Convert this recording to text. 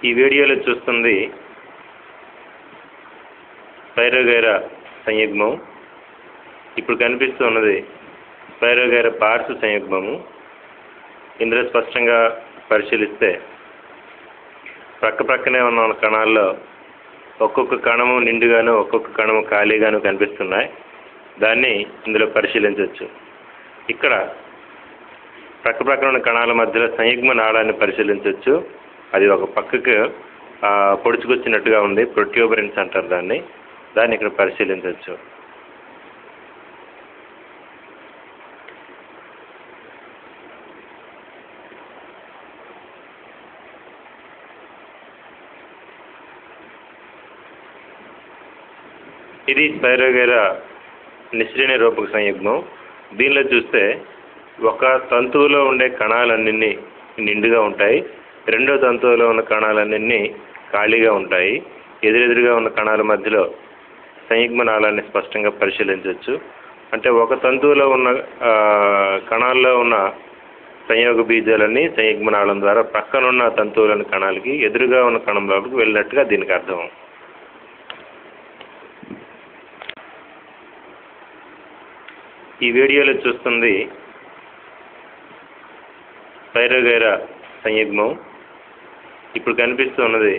ఈ వీడియోలో చూస్తుంది పైరోగైరా సంయుగ్మం. ఇప్పుడు కనిపిస్తున్నది పైరోగైరా పార్శ్వ సంయుగ్మము. ఇందులో స్పష్టంగా పరిశీలిస్తే ప్రక్కనే ఉన్న కణాల్లో ఒక్కొక్క కణము నిండుగాను ఒక్కొక్క కణము ఖాళీగాను కనిపిస్తున్నాయి. దాన్ని ఇందులో పరిశీలించవచ్చు. ఇక్కడ ప్రక్కన ఉన్న కణాల మధ్యలో సంయుగ్మ నాళాన్ని పరిశీలించవచ్చు. అది ఒక పక్కకు పొడుచుకొచ్చినట్టుగా ఉంది. ప్రొట్యూబరెన్స్ అంటారు దాన్ని ఇక్కడ పరిశీలించవచ్చు. ఇది పైరోగైరా నిస్త్రీణ రూపక సంయుగ్మం. దీనిలో చూస్తే ఒక తంతువులో ఉండే కణాలన్నీ నిండుగా ఉంటాయి. రెండో తంతువులో ఉన్న కణాలన్నీ ఖాళీగా ఉంటాయి. ఎదురెదురుగా ఉన్న కణాల మధ్యలో సంయుగ్మ నాళాన్ని స్పష్టంగా పరిశీలించవచ్చు. అంటే ఒక తంతువులో ఉన్న కణాల్లో ఉన్న సంయోగ బీజాలన్నీ సంయుగ్మ నాళం ద్వారా పక్కనున్న తంతువులోని కణాలకి ఎదురుగా ఉన్న కణం లోపలికి వెళ్ళినట్టుగా దీనికి అర్థం. ఈ వీడియోలో చూస్తుంది పైరోగైరా సంయుగ్మం. ఇప్పుడు కనిపిస్తున్నది